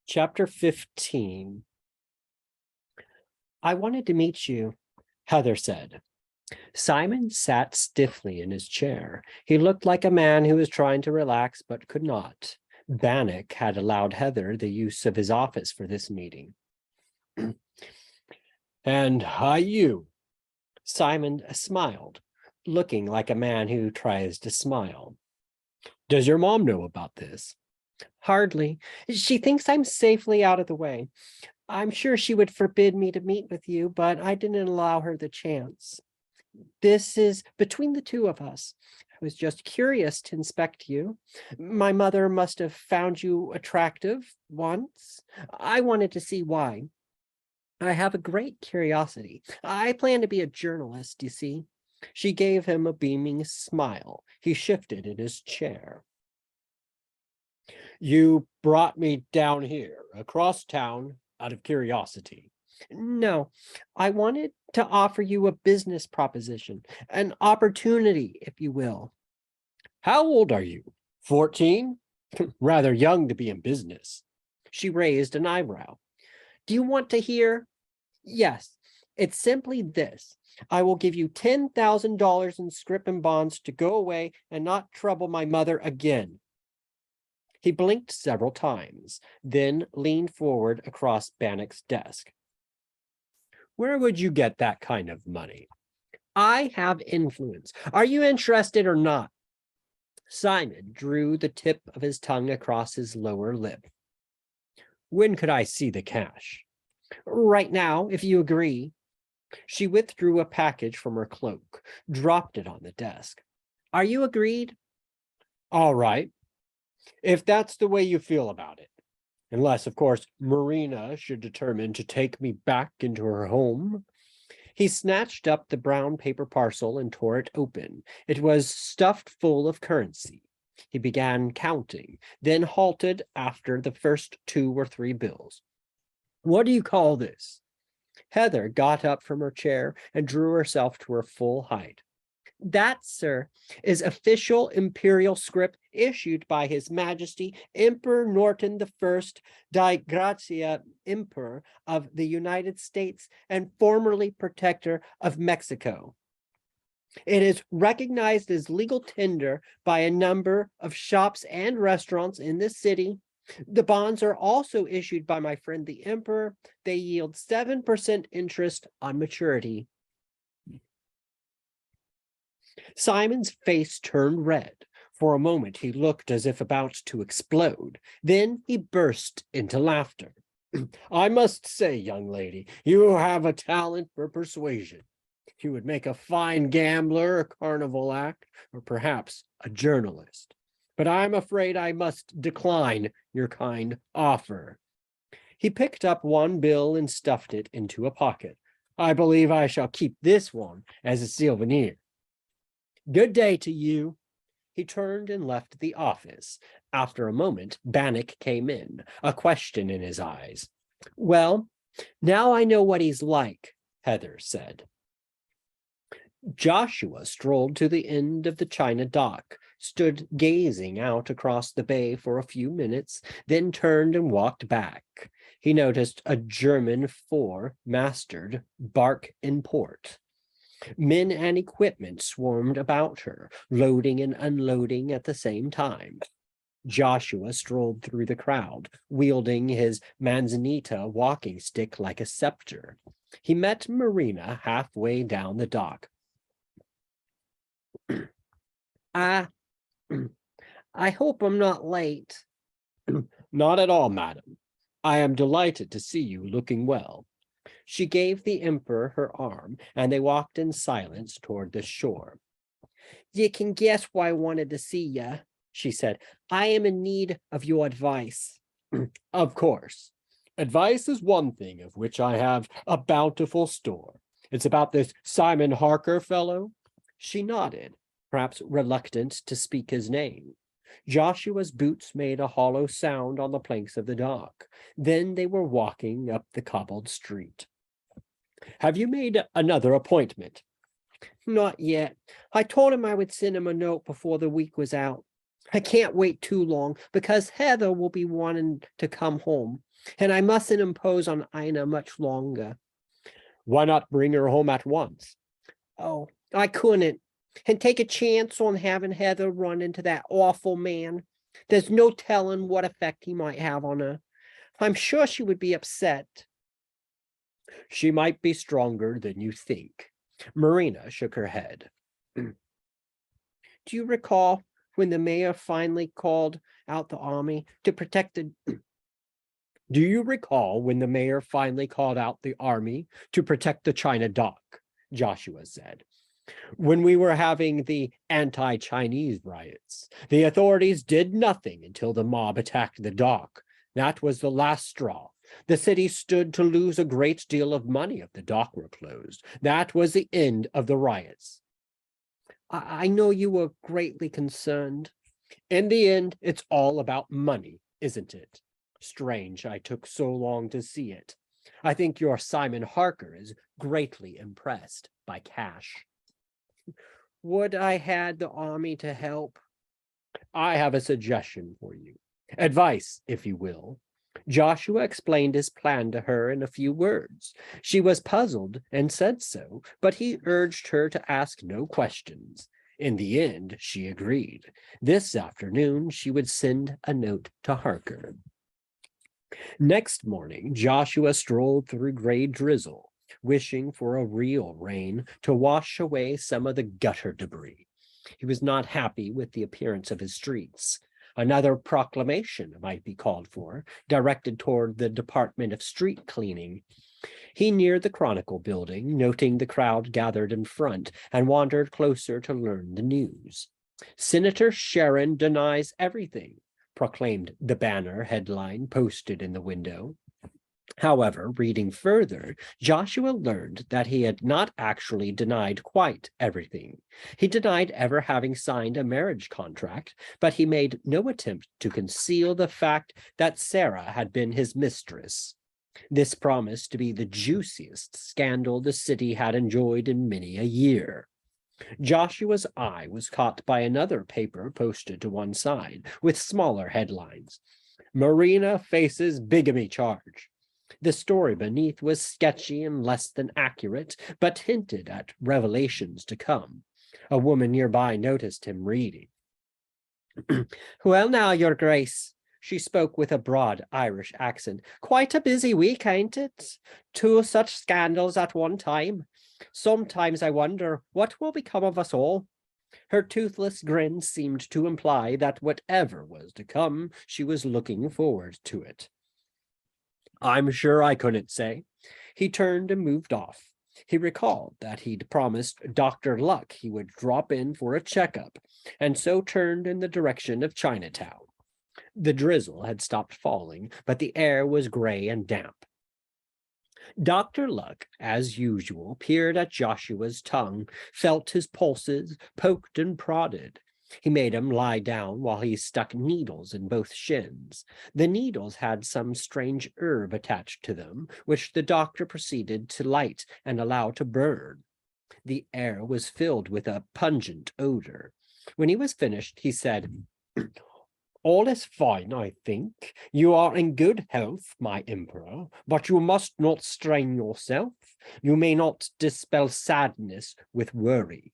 Chapter 15. I wanted to meet you, Heather said. Simon sat stiffly in his chair. He looked like a man who was trying to relax but could not. Bannock had allowed Heather the use of his office for this meeting. And hi, you. Simon smiled, looking like a man who tries to smile. Does your mom know about this? Hardly. She thinks I'm safely out of the way. I'm sure she would forbid me to meet with you, but I didn't allow her the chance. This is between the two of us. I was just curious to inspect you. My mother must have found you attractive once. I wanted to see why. I have a great curiosity. I plan to be a journalist, you see. She gave him a beaming smile. He shifted in his chair. You brought me down here, across town, out of curiosity. No, I wanted to offer you a business proposition, an opportunity, if you will. How old are you? 14? Rather young to be in business. She raised an eyebrow. Do you want to hear? Yes, it's simply this. I will give you $10,000 in scrip and bonds to go away and not trouble my mother again. He blinked several times, then leaned forward across Bannock's desk. Where would you get that kind of money? I have influence. Are you interested or not? Simon drew the tip of his tongue across his lower lip. When could I see the cash? Right now, if you agree. She withdrew a package from her cloak, dropped it on the desk. Are you agreed? All right, if that's the way you feel about it. Unless, of course, Marina should determine to take me back into her home. He snatched up the brown paper parcel and tore it open. It was stuffed full of currency. He began counting, then halted after the first 2 or 3 bills. What do you call this? Heather got up from her chair and drew herself to her full height. That, sir, is official imperial scrip issued by His Majesty Emperor Norton I, die Gratia Emperor of the United States and formerly Protector of Mexico. It is recognized as legal tender by a number of shops and restaurants in this city. The bonds are also issued by my friend the Emperor. They yield 7% interest on maturity. Simon's face turned red. For a moment, he looked as if about to explode. Then he burst into laughter. I must say, young lady, you have a talent for persuasion. You would make a fine gambler, a carnival act, or perhaps a journalist. But I'm afraid I must decline your kind offer. He picked up 1 bill and stuffed it into a pocket. I believe I shall keep this one as a souvenir. Good day to you. He turned and left the office. After a moment, Bannock came in, a question in his eyes. Well, now I know what he's like, Heather said. Joshua strolled to the end of the China dock, stood gazing out across the bay for a few minutes, then turned and walked back. He noticed a German 4-masted bark in port. Men and equipment swarmed about her, loading and unloading at the same time. Joshua strolled through the crowd, wielding his manzanita walking stick like a scepter. He met Marina halfway down the dock. I hope I'm not late. Not at all, madam. I am delighted to see you looking well. She gave the Emperor her arm, and they walked in silence toward the shore. You can guess why I wanted to see you, she said. I am in need of your advice. Of course. Advice is one thing of which I have a bountiful store. It's about this Simon Harker fellow. She nodded, perhaps reluctant to speak his name. Joshua's boots made a hollow sound on the planks of the dock. Then they were walking up the cobbled street. Have you made another appointment? Not yet. I told him I would send him a note before the week was out. I can't wait too long because Heather will be wanting to come home, and I mustn't impose on Ina much longer. Why not bring her home at once? Oh, I couldn't. And take a chance on having Heather run into that awful man. There's no telling what effect he might have on her. I'm sure she would be upset. She might be stronger than you think. Marina shook her head. Do you recall when the mayor finally called out the army to protect the Do you recall when the mayor finally called out the army to protect the China dock? Joshua said. When we were having the anti-Chinese riots, the authorities did nothing until the mob attacked the dock. That was the last straw. The city stood to lose a great deal of money if the dock were closed. That was the end of the riots. I know you were greatly concerned. In the end, it's all about money, isn't it? Strange I took so long to see it. I think your Simon Harker is greatly impressed by cash. Would I had the army to help? I have a suggestion for you. Advice, if you will. Joshua explained his plan to her in a few words. She was puzzled and said so, but he urged her to ask no questions. In the end, she agreed. This afternoon, she would send a note to Harker. Next morning, Joshua strolled through gray drizzle, wishing for a real rain to wash away some of the gutter debris. He was not happy with the appearance of his streets. Another proclamation might be called for, directed toward the Department of Street Cleaning. He neared the Chronicle building, noting the crowd gathered in front, and wandered closer to learn the news. Senator Sharon denies everything, proclaimed the banner headline posted in the window. However, reading further, Joshua learned that he had not actually denied quite everything. He denied ever having signed a marriage contract, but he made no attempt to conceal the fact that Sarah had been his mistress. This promised to be the juiciest scandal the city had enjoyed in many a year. Joshua's eye was caught by another paper posted to one side, with smaller headlines. Marina faces bigamy charge. The story beneath was sketchy and less than accurate, but hinted at revelations to come. A woman nearby noticed him reading. Well now, Your Grace, she spoke with a broad Irish accent. Quite a busy week, ain't it? 2 such scandals at one time. Sometimes I wonder what will become of us all. Her toothless grin seemed to imply that whatever was to come, she was looking forward to it. I'm sure I couldn't say. He turned and moved off. He recalled that he'd promised Dr. Luck he would drop in for a checkup, and so turned in the direction of Chinatown. The drizzle had stopped falling, but the air was gray and damp. Dr. Luck, as usual, peered at Joshua's tongue, felt his pulses, poked and prodded. He made him lie down while he stuck needles in both shins. The needles had some strange herb attached to them, which the doctor proceeded to light and allow to burn. The air was filled with a pungent odor. When he was finished, he said, All is fine, I think. You are in good health, my emperor, but you must not strain yourself. You may not dispel sadness with worry.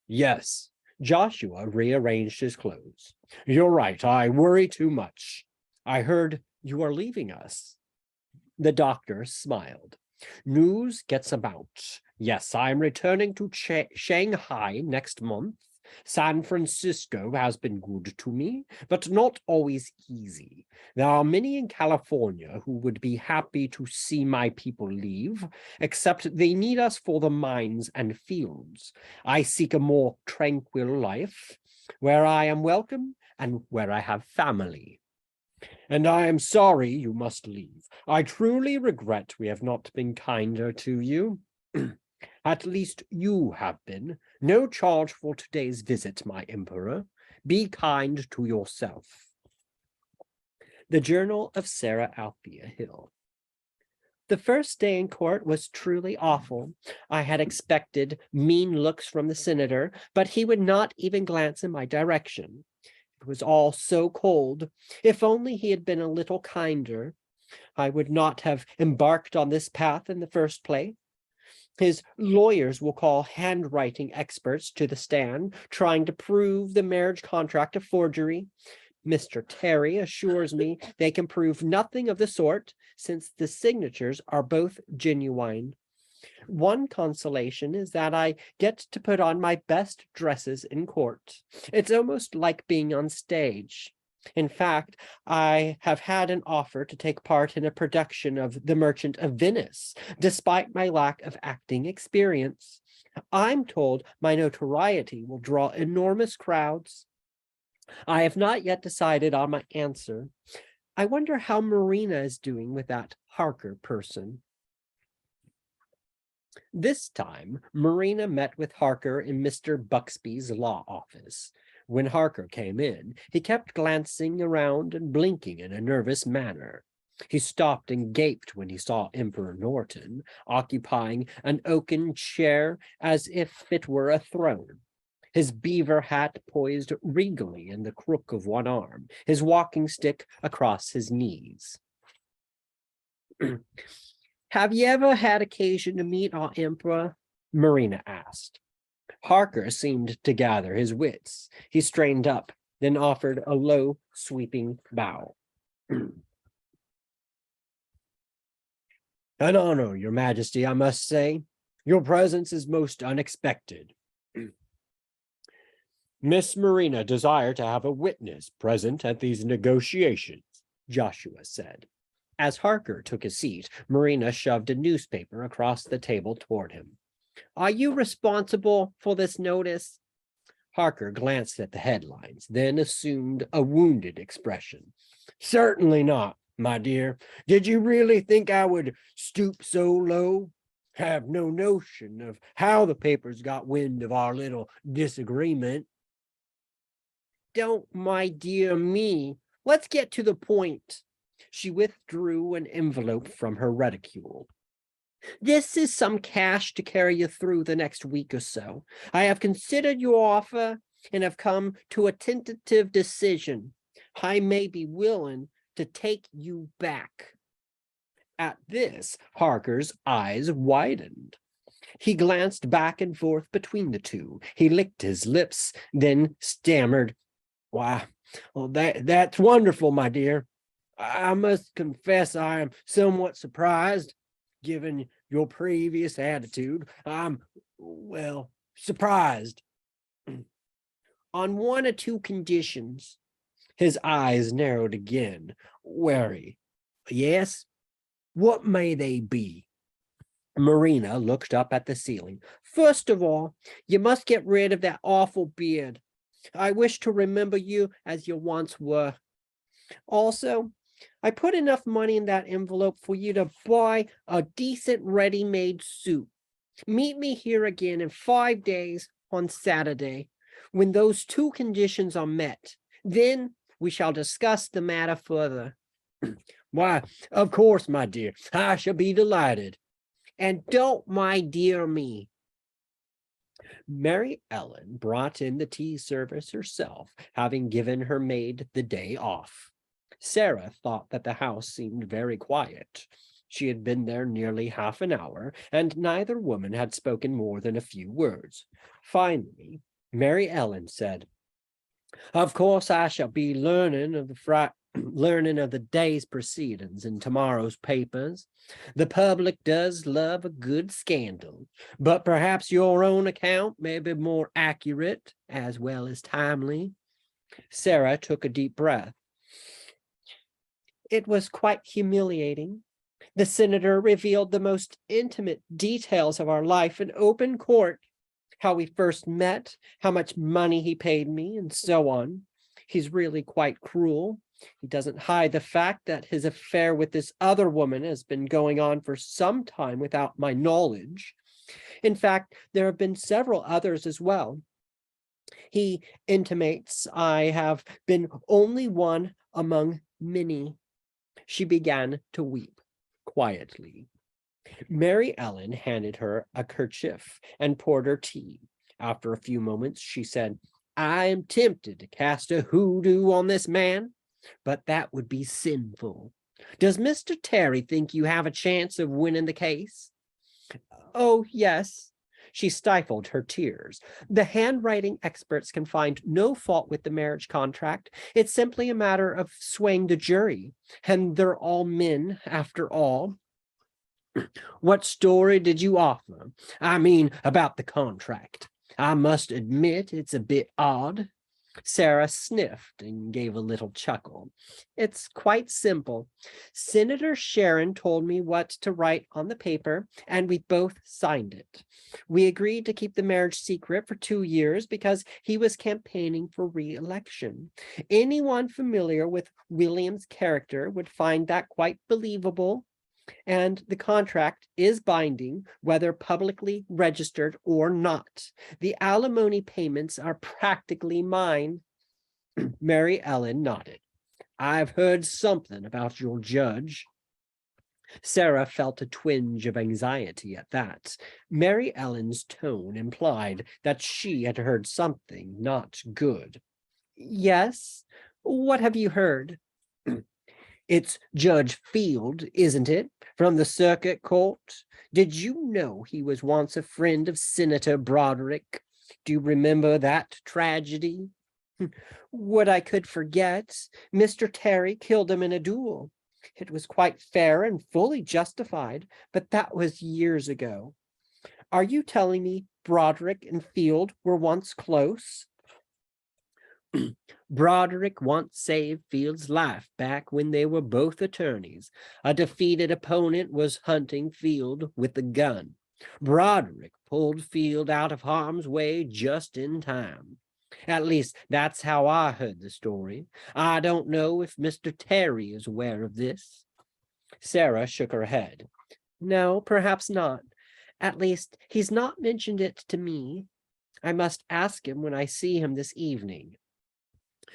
Yes, Joshua rearranged his clothes. You're right, I worry too much. I heard you are leaving us. The doctor smiled. News gets about. Yes, I'm returning to Shanghai next month. San Francisco has been good to me, but not always easy. There are many in California who would be happy to see my people leave, except they need us for the mines and fields. I seek a more tranquil life, where I am welcome and where I have family. And I am sorry you must leave. I truly regret we have not been kinder to you. At least you have been. No charge for today's visit, my emperor. Be kind to yourself. The Journal of Sarah Althea Hill. The first day in court was truly awful. I had expected mean looks from the senator, but he would not even glance in my direction. It was all so cold. If only he had been a little kinder, I would not have embarked on this path in the first place. His lawyers will call handwriting experts to the stand, trying to prove the marriage contract a forgery. Mr. Terry assures me they can prove nothing of the sort, since the signatures are both genuine. One consolation is that I get to put on my best dresses in court. It's almost like being on stage. In fact, I have had an offer to take part in a production of The Merchant of Venice, despite my lack of acting experience. I'm told my notoriety will draw enormous crowds. I have not yet decided on my answer. I wonder how Marina is doing with that Harker person. This time, Marina met with Harker in Mr. Buxby's law office. When Harker came in, he kept glancing around and blinking in a nervous manner. He stopped and gaped when he saw Emperor Norton occupying an oaken chair as if it were a throne. His beaver hat poised regally in the crook of one arm, his walking stick across his knees. Have you ever had occasion to meet our emperor? Marina asked. Harker seemed to gather his wits. He strained up, then offered a low, sweeping bow. An honor, your majesty, I must say. Your presence is most unexpected. Miss Marina desired to have a witness present at these negotiations, Joshua said. As Harker took a seat, Marina shoved a newspaper across the table toward him. Are you responsible for this notice? Harker glanced at the headlines, then assumed a wounded expression. Certainly not, my dear. Did you really think I would stoop so low? Have no notion of how the papers got wind of our little disagreement. Don't, my dear me. Let's get to the point. She withdrew an envelope from her reticule. This is some cash to carry you through the next week or so. I have considered your offer and have come to a tentative decision. I may be willing to take you back. At this, Harker's eyes widened. He glanced back and forth between the two. He licked his lips, then stammered, Why, well, that's wonderful, my dear. I must confess I am somewhat surprised, given your previous attitude. I'm, well, surprised. On one or two conditions. His eyes narrowed again, wary. Yes? What may they be? Marina looked up at the ceiling. First of all, you must get rid of that awful beard. I wish to remember you as you once were. Also, I put enough money in that envelope for you to buy a decent ready-made suit. Meet me here again in 5 days on Saturday, when those two conditions are met. Then we shall discuss the matter further. Why, of course, my dear, I shall be delighted. And don't my dear me. Mary Ellen brought in the tea service herself, having given her maid the day off. Sarah thought that the house seemed very quiet. She had been there nearly half an hour, and neither woman had spoken more than a few words. Finally, Mary Ellen said, Of course I shall be learning of the day's proceedings in tomorrow's papers. The public does love a good scandal, but perhaps your own account may be more accurate as well as timely. Sarah took a deep breath. It was quite humiliating. The senator revealed the most intimate details of our life in open court, how we first met, how much money he paid me, and so on. He's really quite cruel. He doesn't hide the fact that his affair with this other woman has been going on for some time without my knowledge. In fact, there have been several others as well. He intimates I have been only one among many. She began to weep quietly. Mary Ellen handed her a kerchief and poured her tea. After a few moments, she said, I am tempted to cast a hoodoo on this man, but that would be sinful. Does Mr. Terry think you have a chance of winning the case? Oh, yes. She stifled her tears. The handwriting experts can find no fault with the marriage contract. It's simply a matter of swaying the jury, and they're all men, after all. What story did you offer? I mean, about the contract. I must admit it's a bit odd. Sarah sniffed and gave a little chuckle. It's quite simple. Senator Sharon told me what to write on the paper, and we both signed it. We agreed to keep the marriage secret for 2 years because he was campaigning for re-election. Anyone familiar with William's character would find that quite believable, and the contract is binding, whether publicly registered or not. The alimony payments are practically mine. Mary Ellen nodded. I've heard something about your judge. Sarah felt a twinge of anxiety at that. Mary Ellen's tone implied that she had heard something not good. Yes, what have you heard? It's Judge Field, isn't it? From the circuit court? Did you know he was once a friend of Senator Broderick? Do you remember that tragedy? Would I could forget. Mr. Terry killed him in a duel. It was quite fair and fully justified, but that was years ago. Are you telling me Broderick and Field were once close? Broderick once saved Field's life back when they were both attorneys. A defeated opponent was hunting Field with a gun. Broderick pulled Field out of harm's way just in time. At least that's how I heard the story. I don't know if Mr. Terry is aware of this. Sarah shook her head. No, perhaps not. At least he's not mentioned it to me. I must ask him when I see him this evening.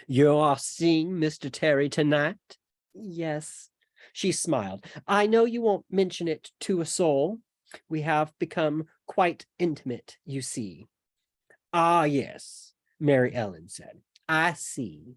You are seeing Mr. Terry tonight? Yes. She smiled. I know you won't mention it to a soul. We have become quite intimate, you see. Ah, yes, Mary Ellen said. I see.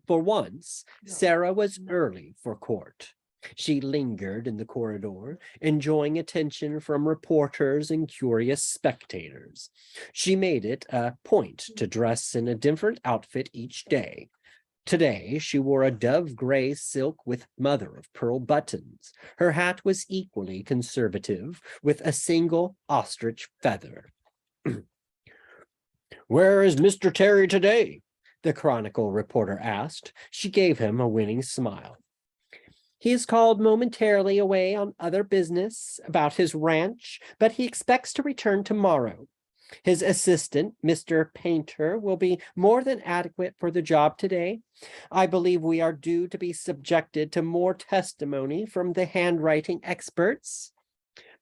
For once, Sarah was early for court. She lingered in the corridor, enjoying attention from reporters and curious spectators. She made it a point to dress in a different outfit each day. Today, she wore a dove gray silk with mother-of-pearl buttons. Her hat was equally conservative, with a single ostrich feather. Where is Mr. Terry today? The Chronicle reporter asked. She gave him a winning smile. He is called momentarily away on other business about his ranch, but he expects to return tomorrow. His assistant, Mr. Painter, will be more than adequate for the job today. I believe we are due to be subjected to more testimony from the handwriting experts.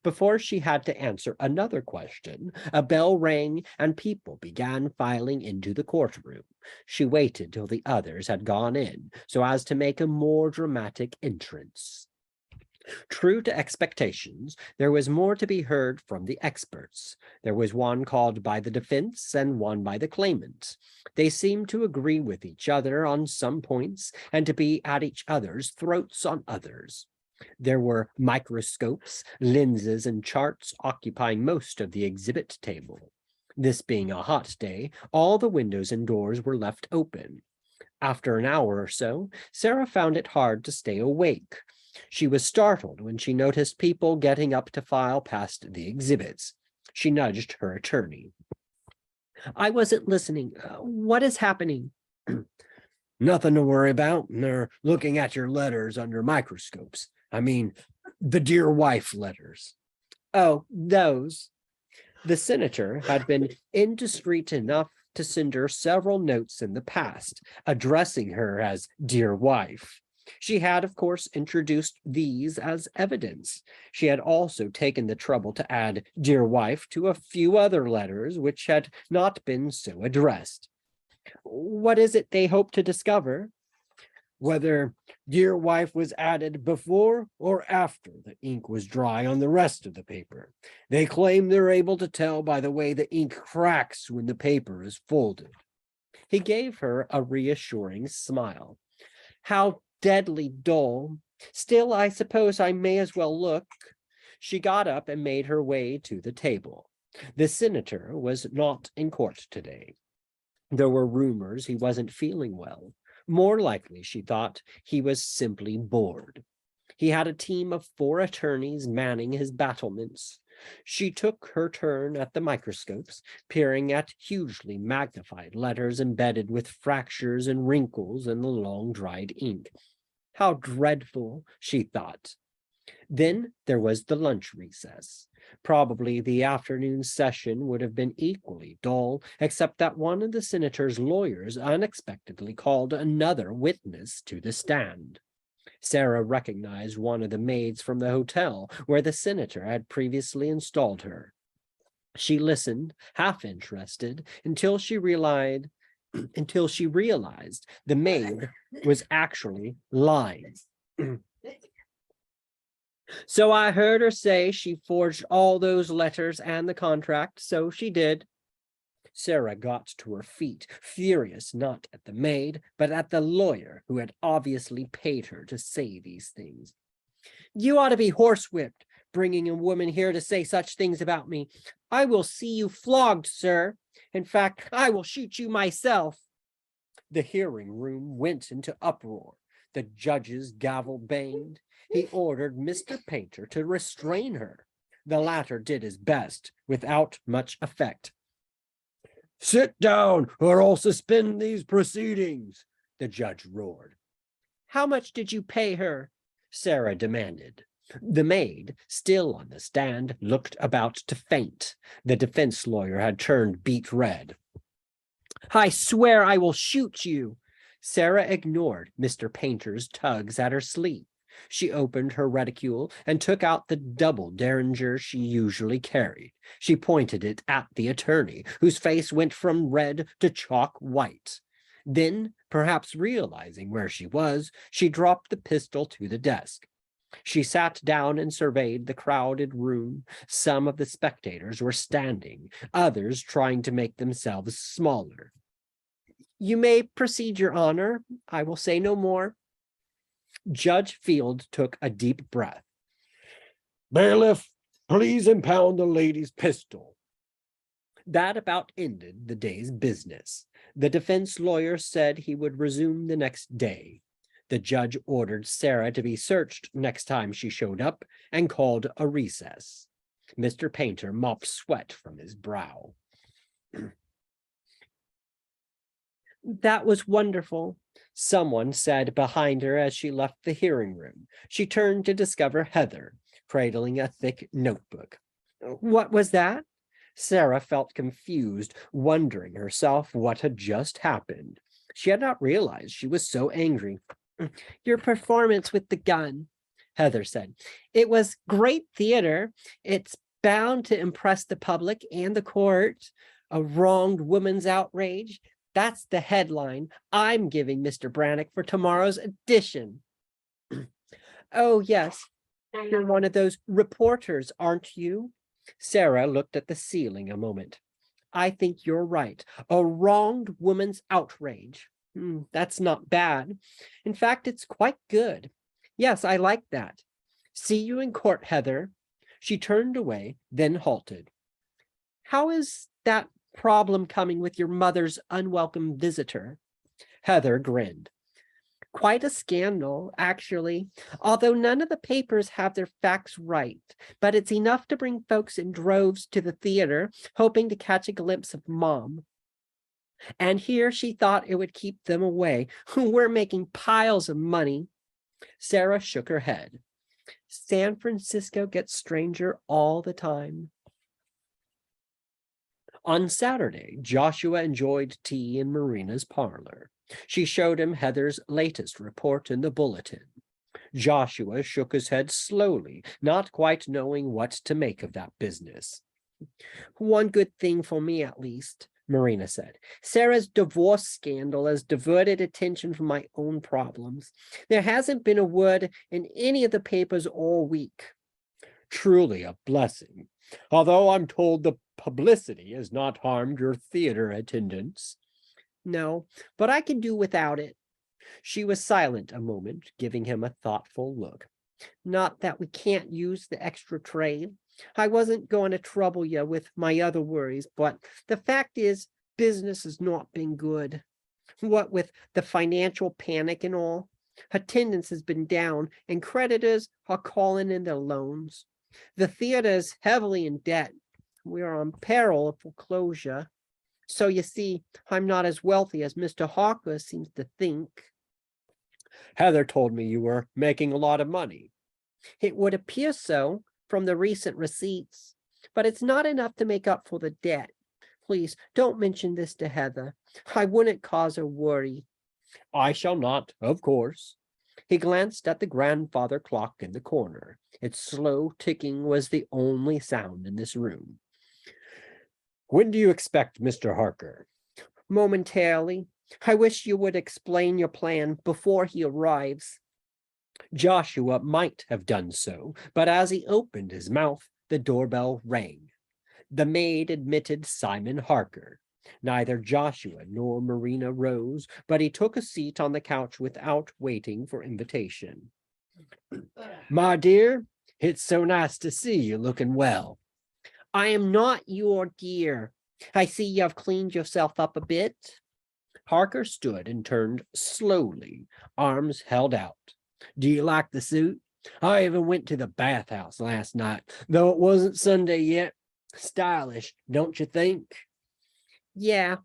Before she had to answer another question, a bell rang and people began filing into the courtroom. She waited till the others had gone in, so as to make a more dramatic entrance. True to expectations, there was more to be heard from the experts. There was one called by the defense and one by the claimant. They seemed to agree with each other on some points and to be at each other's throats on others. There were microscopes, lenses, and charts occupying most of the exhibit table. This being a hot day, all the windows and doors were left open. After an hour or so, Sarah found it hard to stay awake. She was startled when she noticed people getting up to file past the exhibits. She nudged her attorney. I wasn't listening. What is happening? Nothing to worry about. They're looking at your letters under microscopes. I mean, the dear wife letters. Oh, those. The senator had been indiscreet enough to send her several notes in the past, addressing her as dear wife. She had, of course, introduced these as evidence. She had also taken the trouble to add dear wife to a few other letters which had not been so addressed. What is it they hope to discover? whether dear wife was added before or after the ink was dry on the rest of the paper. They claim they're able to tell by the way the ink cracks when the paper is folded. He gave her a reassuring smile. How deadly dull. Still, I suppose I may as well look. She got up and made her way to the table. The senator was not in court today. There were rumors he wasn't feeling well. More likely, she thought, he was simply bored. He had a team of 4 attorneys manning his battlements. She took her turn at the microscopes, peering at hugely magnified letters embedded with fractures and wrinkles in the long-dried ink. How dreadful, she thought. Then there was the lunch recess. Probably the afternoon session would have been equally dull, except that one of the senator's lawyers unexpectedly called another witness to the stand. Sarah recognized one of the maids from the hotel where the senator had previously installed her. She listened, half interested, until she realized the maid was actually lying. So I heard her say she forged all those letters and the contract, so she did. Sarah got to her feet, furious not at the maid, but at the lawyer who had obviously paid her to say these things. You ought to be horsewhipped, bringing a woman here to say such things about me. I will see you flogged, sir. In fact, I will shoot you myself. The hearing room went into uproar. The judge's gavel banged. He ordered Mr. Painter to restrain her. The latter did his best, without much effect. Sit down, or I'll suspend these proceedings, the judge roared. How much did you pay her? Sarah demanded. The maid, still on the stand, looked about to faint. The defense lawyer had turned beet red. I swear I will shoot you. Sarah ignored Mr. Painter's tugs at her sleeve. She opened her reticule and took out the double derringer she usually carried. She pointed it at the attorney, whose face went from red to chalk white. Then, perhaps realizing where she was, she dropped the pistol to the desk. She sat down and surveyed the crowded room. Some of the spectators were standing, others trying to make themselves smaller. You may proceed, Your Honor. I will say no more. Judge Field took a deep breath. Bailiff, please impound the lady's pistol. That about ended the day's business. The defense lawyer said he would resume the next day. The judge ordered Sarah to be searched next time she showed up and called a recess. Mr. Painter mopped sweat from his brow. That was wonderful, someone said behind her as she left the hearing room. She turned to discover Heather, cradling a thick notebook. What was that? Sarah felt confused, wondering herself what had just happened. She had not realized she was so angry. Your performance with the gun, Heather said. It was great theater. It's bound to impress the public and the court. A wronged woman's outrage. That's the headline I'm giving Mr. Brannock for tomorrow's edition. Oh, yes. You're one of those reporters, aren't you? Sarah looked at the ceiling a moment. I think you're right. A wronged woman's outrage. That's not bad. In fact, it's quite good. Yes, I like that. See you in court, Heather. She turned away, then halted. How is that problem coming with your mother's unwelcome visitor? Heather grinned. Quite a scandal, actually, although none of the papers have their facts right, but it's enough to bring folks in droves to the theater, hoping to catch a glimpse of Mom. And here she thought it would keep them away. We're making piles of money. Sarah shook her head. San Francisco gets stranger all the time. On Saturday, Joshua enjoyed tea in Marina's parlor. She showed him Heather's latest report in the bulletin. Joshua shook his head slowly, not quite knowing what to make of that business. One good thing for me, at least, Marina said. Sarah's divorce scandal has diverted attention from my own problems. There hasn't been a word in any of the papers all week. Truly a blessing, although I'm told the publicity has not harmed your theater attendance. No, but I can do without it. She was silent a moment, giving him a thoughtful look. Not that we can't use the extra trade. I wasn't going to trouble you with my other worries, but the fact is, business has not been good. What with the financial panic and all, attendance has been down and creditors are calling in their loans. The theater is heavily in debt. We are on peril of foreclosure. So you see, I'm not as wealthy as Mr. Harker seems to think. Heather told me you were making a lot of money. It would appear so from the recent receipts, but it's not enough to make up for the debt. Please don't mention this to Heather. I wouldn't cause her worry. I shall not, of course. He glanced at the grandfather clock in the corner. Its slow ticking was the only sound in this room. When do you expect Mr. Harker? Momentarily. I wish you would explain your plan before he arrives. Joshua might have done so, but as he opened his mouth, the doorbell rang. The maid admitted Simon Harker. Neither Joshua nor Marina rose, but he took a seat on the couch without waiting for invitation. My dear, it's so nice to see you looking well. I am not your dear. I see you have cleaned yourself up a bit. Harker stood and turned slowly, arms held out. Do you like the suit? I even went to the bathhouse last night, though it wasn't Sunday yet. Stylish, don't you think? Yeah,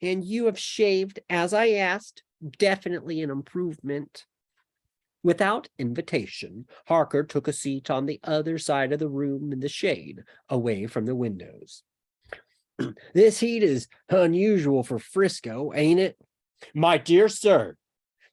and you have shaved as I asked. Definitely an improvement. Without invitation, Harker took a seat on the other side of the room in the shade, away from the windows. This heat is unusual for Frisco, ain't it? My dear sir.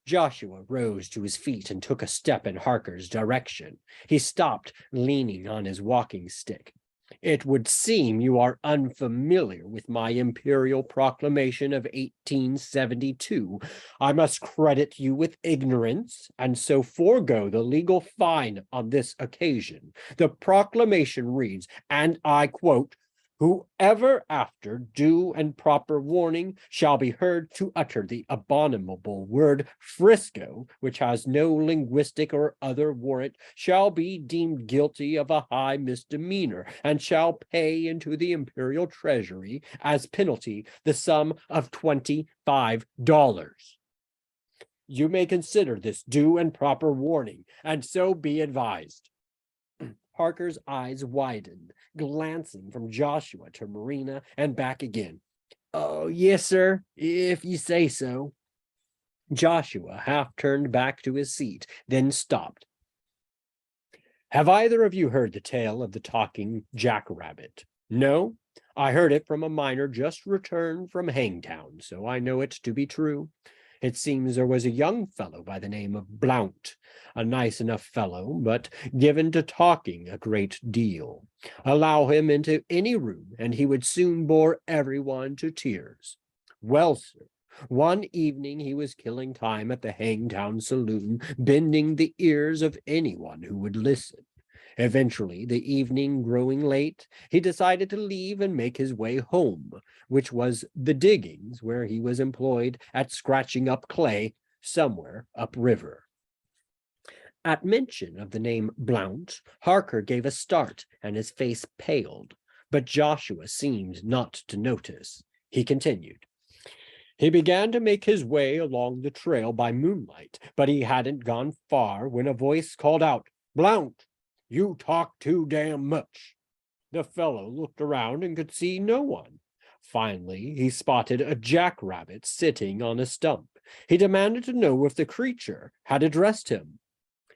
Joshua rose to his feet and took a step in Harker's direction. He stopped, leaning on his walking stick. It would seem you are unfamiliar with my imperial proclamation of 1872. I must credit you with ignorance, and so forego the legal fine on this occasion. The proclamation reads, and I quote, whoever after due and proper warning shall be heard to utter the abominable word Frisco, which has no linguistic or other warrant, shall be deemed guilty of a high misdemeanor, and shall pay into the imperial treasury as penalty the sum of $25. You may consider this due and proper warning, and so be advised. Harker's eyes widened, glancing from Joshua to Marina and back again. Oh, yes, sir, if you say so. Joshua half turned back to his seat, then stopped. Have either of you heard the tale of the talking jackrabbit? No? I heard it from a miner just returned from Hangtown, so I know it to be true. It seems there was a young fellow by the name of Blount, a nice enough fellow, but given to talking a great deal. Allow him into any room, and he would soon bore everyone to tears. Well, sir, one evening he was killing time at the Hangtown saloon, bending the ears of anyone who would listen. Eventually, the evening growing late, he decided to leave and make his way home, which was the diggings where he was employed at scratching up clay somewhere upriver. At mention of the name Blount, Harker gave a start and his face paled, but Joshua seemed not to notice. He continued. He began to make his way along the trail by moonlight, but he hadn't gone far when a voice called out, Blount! You talk too damn much. The fellow looked around and could see no one. Finally, he spotted a jackrabbit sitting on a stump. He demanded to know if the creature had addressed him.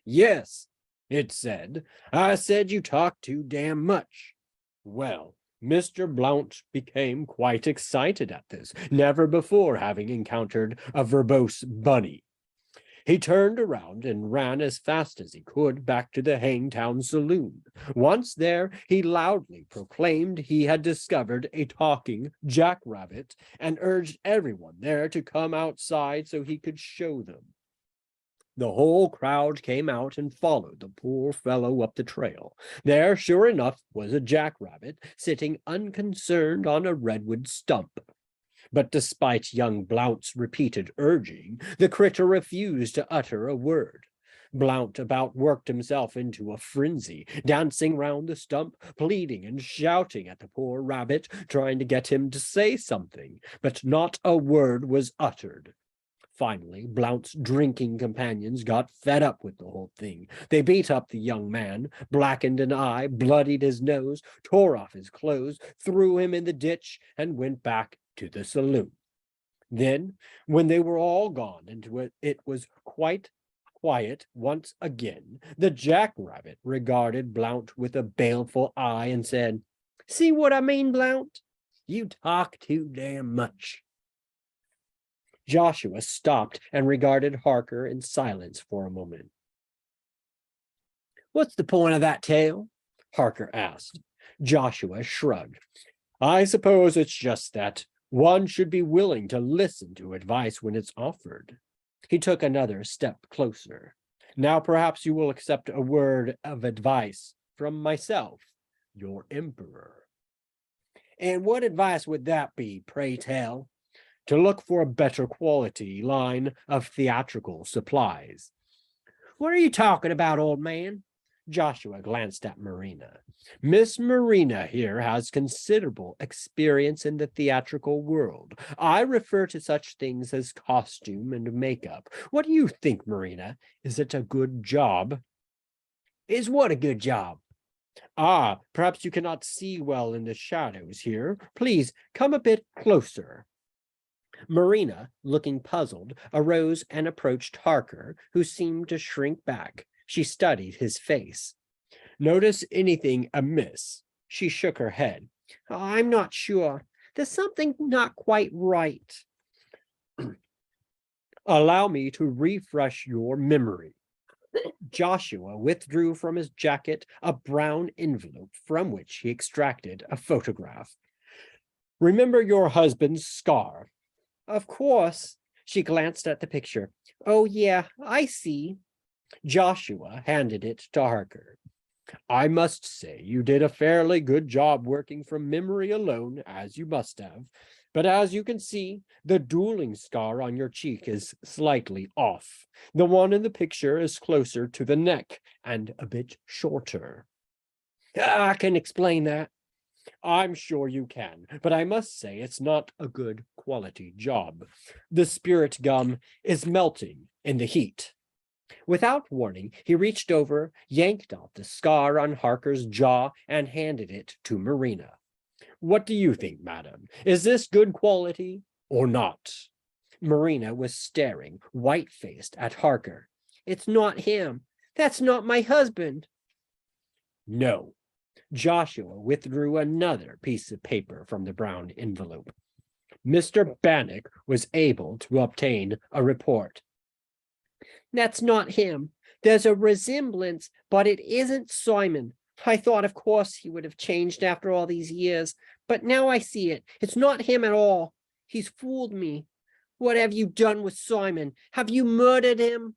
Yes, it said. I said you talk too damn much. Well, Mr. Blount became quite excited at this, never before having encountered a verbose bunny. He turned around and ran as fast as he could back to the Hangtown saloon. Once there, he loudly proclaimed he had discovered a talking jackrabbit and urged everyone there to come outside so he could show them. The whole crowd came out and followed the poor fellow up the trail. There, sure enough, was a jackrabbit sitting unconcerned on a redwood stump. But despite young Blount's repeated urging, the critter refused to utter a word. Blount about worked himself into a frenzy, dancing round the stump, pleading and shouting at the poor rabbit, trying to get him to say something, but not a word was uttered. Finally, Blount's drinking companions got fed up with the whole thing. They beat up the young man, blackened an eye, bloodied his nose, tore off his clothes, threw him in the ditch, and went back to the saloon. Then, when they were all gone and it was quite quiet once again, the jackrabbit regarded Blount with a baleful eye and said, "See what I mean, Blount? You talk too damn much." Joshua stopped and regarded Harker in silence for a moment. "What's the point of that tale?" Harker asked. Joshua shrugged. "I suppose it's just that one should be willing to listen to advice when it's offered." He took another step closer. "Now perhaps you will accept a word of advice from myself, your emperor." "And what advice would that be, pray tell?" "To look for a better quality line of theatrical supplies." "What are you talking about, old man?" Joshua glanced at Marina. "Miss Marina here has considerable experience in the theatrical world. I refer to such things as costume and makeup. What do you think, Marina? Is it a good job?" "Is what a good job?" "Ah, perhaps you cannot see well in the shadows here. Please come a bit closer." Marina, looking puzzled, arose and approached Harker, who seemed to shrink back. She studied his face. "Notice anything amiss?" She shook her head. "I'm not sure. There's something not quite right." "Allow me to refresh your memory." Joshua withdrew from his jacket a brown envelope from which he extracted a photograph. "Remember your husband's scar?" "Of course." She glanced at the picture. "Oh, yeah, I see." Joshua handed it to Harker. "I must say you did a fairly good job working from memory alone, as you must have. But as you can see, the dueling scar on your cheek is slightly off. The one in the picture is closer to the neck and a bit shorter." "I can explain that." "I'm sure you can, but I must say it's not a good quality job. The spirit gum is melting in the heat." Without warning, he reached over, yanked out the scar on Harker's jaw, and handed it to Marina. "What do you think, madam? Is this good quality or not?" Marina was staring, white-faced, at Harker. "It's not him. That's not my husband." "No." Joshua withdrew another piece of paper from the brown envelope. "Mr. Bannock was able to obtain a report." "That's not him. There's a resemblance, but it isn't Simon. I thought, of course, he would have changed after all these years, but now I see it. It's not him at all. He's fooled me. What have you done with Simon? Have you murdered him?"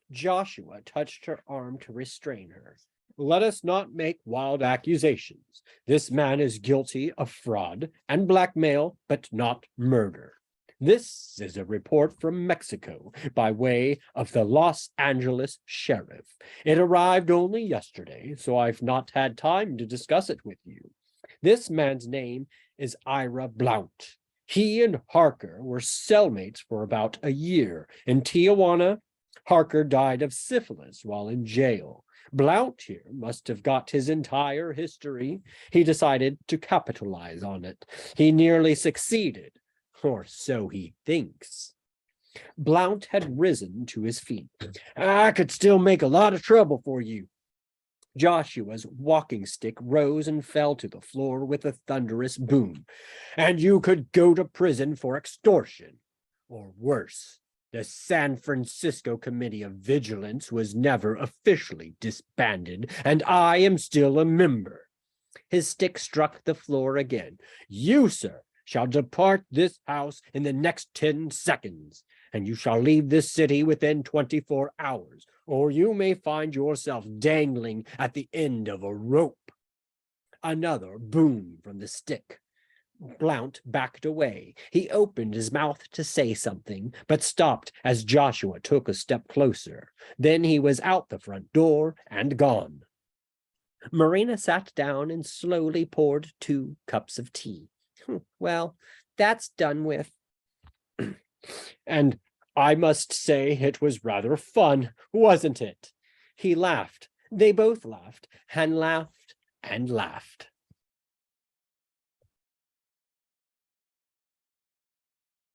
Joshua touched her arm to restrain her. "Let us not make wild accusations. This man is guilty of fraud and blackmail, but not murder. This is a report from Mexico by way of the Los Angeles sheriff. It arrived only yesterday, so I've not had time to discuss it with you. This man's name is Ira Blount. He and Harker were cellmates for about a year. In Tijuana, Harker died of syphilis while in jail. Blount here must have got his entire history. He decided to capitalize on it. He nearly succeeded, or so he thinks." Blount had risen to his feet. "I could still make a lot of trouble for you." Joshua's walking stick rose and fell to the floor with a thunderous boom. "And you could go to prison for extortion, or worse." The San Francisco Committee of Vigilance was never officially disbanded, and I am still a member. His stick struck the floor again. You, sir, shall depart this house in the next 10 seconds, and you shall leave this city within 24 hours, or you may find yourself dangling at the end of a rope. Another boom from the stick. Blount backed away. He opened his mouth to say something, but stopped as Joshua took a step closer. Then he was out the front door and gone. Marina sat down and slowly poured 2 cups of tea. Well, that's done with. And I must say it was rather fun, wasn't it? He laughed. They both laughed and laughed and laughed.